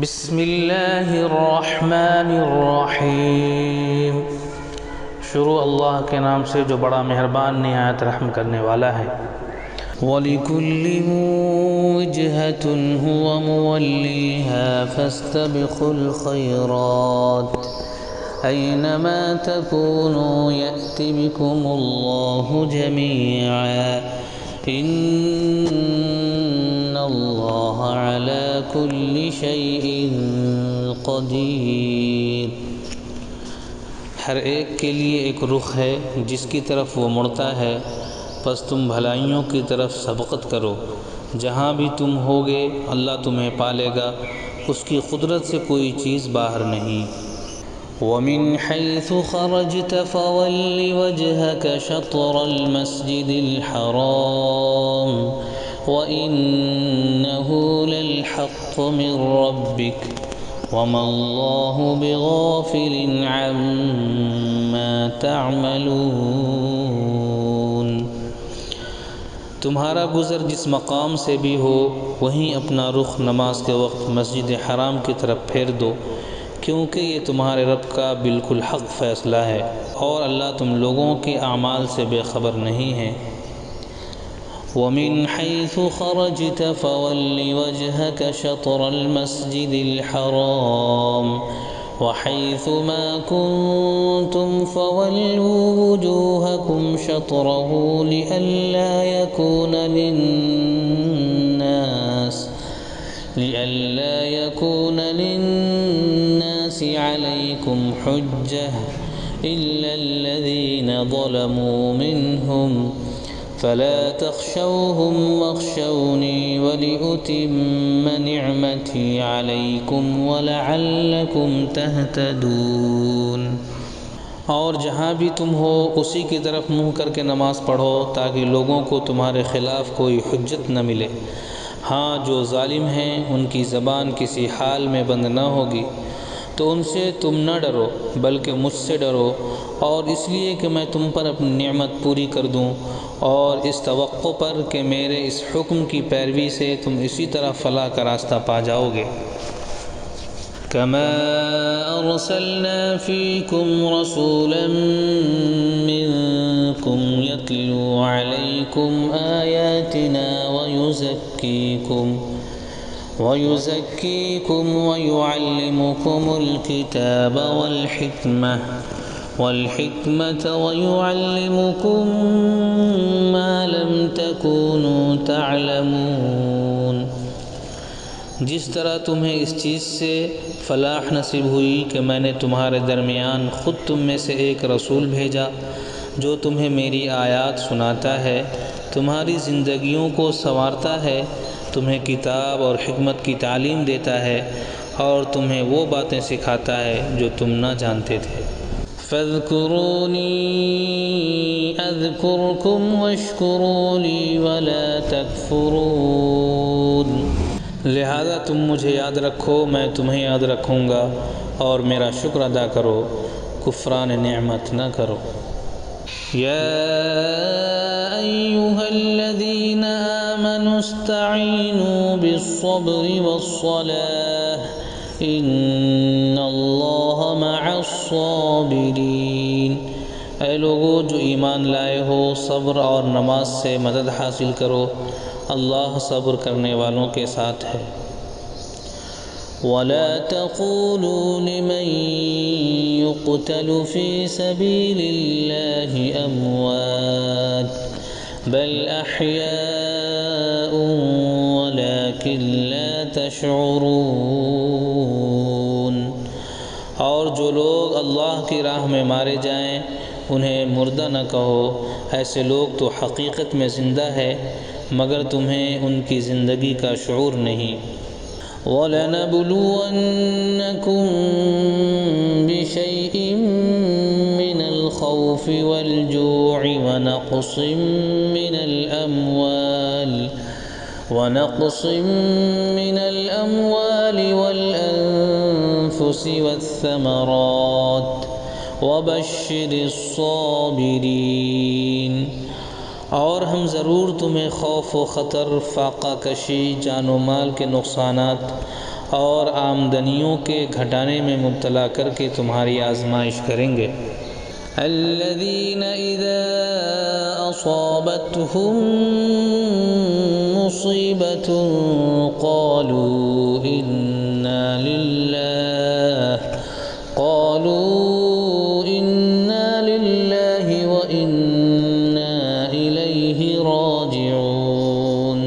بسم اللہ الرحمن الرحیم۔ شروع اللہ کے نام سے جو بڑا مہربان نہایت رحم کرنے والا ہے۔ وَلِكُلٍّ وِجْهَةٌ هُوَ مُوَلِّيهَا فَاسْتَبِقُوا الْخَيْرَاتِ أَيْنَمَا تَكُونُوا يَأْتِ بِكُمُ اللَّهُ جَمِيعًا إِنَّ اللَّهَ عَلَى كُلِّ شَيْءٍ قَدِيرٌ۔ ہر ایک کے لیے ایک رخ ہے جس کی طرف وہ مڑتا ہے، پس تم بھلائیوں کی طرف سبقت کرو۔ جہاں بھی تم ہوگے اللہ تمہیں پالے گا، اس کی قدرت سے کوئی چیز باہر نہیں۔ وَمِنْ حَيْثُ خَرَجْتَ فَوَلِّ وَجْهَكَ شَطْرَ الْمَسْجِدِ الْحَرَامِ وَإِنَّهُ لَلْحَقُّ مِنْ رَبِّكَ وَمَا اللَّهُ بِغَافِلٍ عَمَّا تَعْمَلُونَ۔ تمہارا گزر جس مقام سے بھی ہو وہیں اپنا رخ نماز کے وقت مسجد حرام کی طرف پھیر دو، کیونکہ یہ تمہارے رب کا بالکل حق فیصلہ ہے، اور اللہ تم لوگوں کے اعمال سے بے خبر نہیں ہے۔ وَمِنْ حَيْثُ خَرَجْتَ فَوَلِّ وَجْهَكَ شَطْرَ الْمَسْجِدِ الْحَرَامِ وَحَيْثُ مَا كُنْتُمْ فَوَلُّوا وُجُوهَكُمْ شَطْرَهُ لِئَلَّا يَكُونَ لِلنَّاسِ عَلَيْكُمْ حُجَّةٌ إِلَّا الَّذِينَ ظَلَمُوا مِنْهُمْ فَلَا تَخْشَوْهُمْ وَاخْشَوْنِي وَلِأُتِمَّ نِعْمَتِي عَلَيْكُمْ وَلَعَلَّكُمْ تَهْتَدُونَ۔ اور جہاں بھی تم ہو اسی کی طرف منہ کر کے نماز پڑھو، تاکہ لوگوں کو تمہارے خلاف کوئی حجت نہ ملے۔ ہاں، جو ظالم ہیں ان کی زبان کسی حال میں بند نہ ہوگی، تو ان سے تم نہ ڈرو بلکہ مجھ سے ڈرو، اور اس لیے کہ میں تم پر اپنی نعمت پوری کر دوں، اور اس توقع پر کہ میرے اس حکم کی پیروی سے تم اسی طرح فلاح کا راستہ پا جاؤ گے۔ كَمَا أَرْسَلْنَا فِيكُمْ رَسُولًا مِّنكُمْ يَتْلُو عَلَيْكُمْ آيَاتِنَا وَيُزَكِّيكُمْ وَيُعَلِّمُكُمُ الْكِتَابَ وَالْحِكْمَةَ وَيُعَلِّمُكُم مَّا لَمْ تَكُونُوا تَعْلَمُونَ۔ جس طرح تمہیں اس چیز سے فلاح نصیب ہوئی کہ میں نے تمہارے درمیان خود تم میں سے ایک رسول بھیجا جو تمہیں میری آیات سناتا ہے، تمہاری زندگیوں کو سنوارتا ہے، تمہیں کتاب اور حکمت کی تعلیم دیتا ہے، اور تمہیں وہ باتیں سکھاتا ہے جو تم نہ جانتے تھے۔ فَاذْكُرُونِي أَذْكُرْكُمْ وَاشْكُرُوا لِي وَلَا تَكْفُرُونَ۔ لہذا تم مجھے یاد رکھو، میں تمہیں یاد رکھوں گا، اور میرا شکر ادا کرو، کفران نعمت نہ کرو۔ یا ایھا الذین آمنوا استعینوا بالصبر والصلاۃ ان اللہ مع الصابرین۔ اے لوگو جو ایمان لائے ہو، صبر اور نماز سے مدد حاصل کرو، اللہ صبر کرنے والوں کے ساتھ ہے۔ وَلَا تَقُولُوا لِمَن يُقْتَلُ فِي سَبِيلِ اللَّهِ أَمْوَاتٌ بَلْ أَحْيَاءٌ وَلَكِنْ لَا تَشْعُرُونَ۔ اور جو لوگ اللہ کی راہ میں مارے جائیں انہیں مردہ نہ کہو، ایسے لوگ تو حقیقت میں زندہ ہے مگر تمہیں ان کی زندگی کا شعور نہیں۔ وَلَنَبْلُوَنَّكُم بِشَيْءٍ مِّنَ الْخَوْفِ وَالْجُوعِ وَنَقْصٍ مِّنَ الْأَمْوَالِ وَالْأَنفُسِ وَالثَّمَرَاتِ وَبَشِّرِ الصَّابِرِينَ۔ اور ہم ضرور تمہیں خوف و خطر، فاقہ کشی، جان و مال کے نقصانات اور آمدنیوں کے گھٹانے میں مبتلا کر کے تمہاری آزمائش کریں گے۔ الذین اذا اصابتهم مصیبۃ قالوا انا للہ وانا الیہ راجعون۔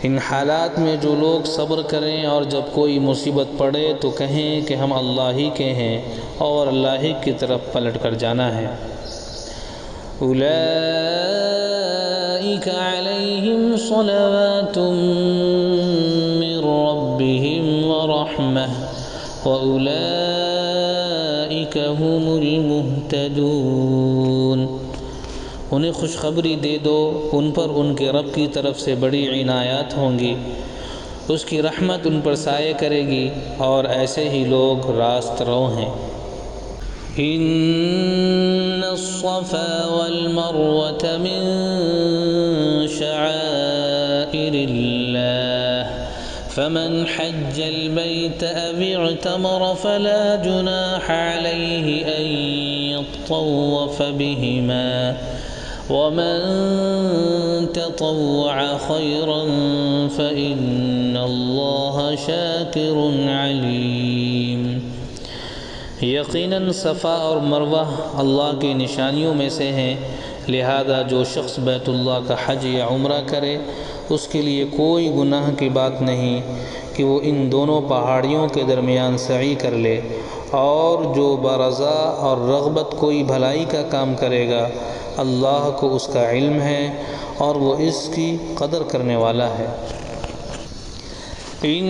ان حالات میں جو لوگ صبر کریں اور جب کوئی مصیبت پڑے تو کہیں کہ ہم اللہ ہی کے ہیں اور اللہ ہی کی طرف پلٹ کر جانا ہے۔ اولئک علیہم صلوات من ربہم ورحمہ واولئک هم المہتدون۔ انہیں خوشخبری دے دو، ان پر ان کے رب کی طرف سے بڑی عنایات ہوں گی، اس کی رحمت ان پر سایہ کرے گی، اور ایسے ہی لوگ راست رو ہیں۔ ان الصفا والمروة من شعائر اللہ فمن حج البيت أو اعتمر فلا جناح عليه أن يطوف بهما ومن تطوع خيرا فإن الله شاكر عليم۔ یقیناً صفا اور مروہ اللہ کی نشانیوں میں سے ہیں، لہذا جو شخص بیت اللہ کا حج یا عمرہ کرے اس کے لیے کوئی گناہ کی بات نہیں کہ وہ ان دونوں پہاڑیوں کے درمیان سعی کر لے، اور جو برضا اور رغبت کوئی بھلائی کا کام کرے گا اللہ کو اس کا علم ہے اور وہ اس کی قدر کرنے والا ہے۔ ان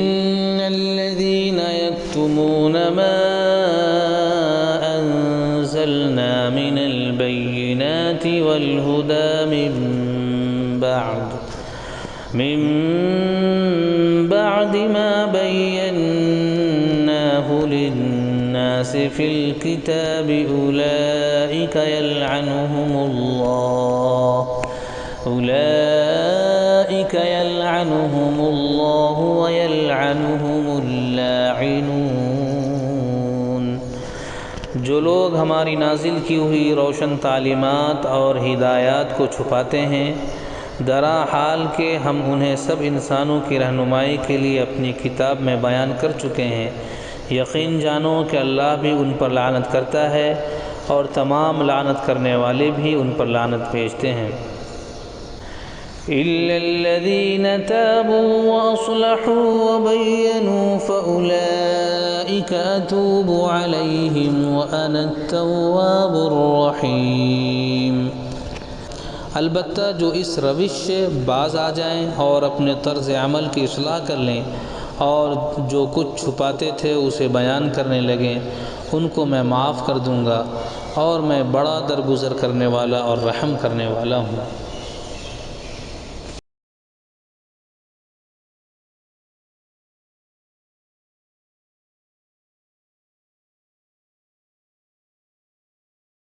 الذين يكتمون ما انزلنا من البينات والهدى من بعد ما بيناه للناس في الكتاب أولئك يلعنهم الله ويلعنهم اللاعنون۔ جو لوگ ہماری نازل کی ہوئی روشن تعلیمات اور ہدایات کو چھپاتے ہیں، درا حال کہ ہم انہیں سب انسانوں کی رہنمائی کے لیے اپنی کتاب میں بیان کر چکے ہیں، یقین جانو کہ اللہ بھی ان پر لعنت کرتا ہے اور تمام لعنت کرنے والے بھی ان پر لعنت بھیجتے ہیں۔ إِلَّا الَّذِينَ تَابُوا وَأَصْلَحُوا وَبَيَّنُوا فَأُولَئِكَ أَتُوبُ عَلَيْهِمْ وَأَنَا التَّوَّابُ الرَّحِيمُ۔ البتہ جو اس روش سے باز آ جائیں اور اپنے طرز عمل کی اصلاح کر لیں اور جو کچھ چھپاتے تھے اسے بیان کرنے لگیں، ان کو میں معاف کر دوں گا، اور میں بڑا درگزر کرنے والا اور رحم کرنے والا ہوں۔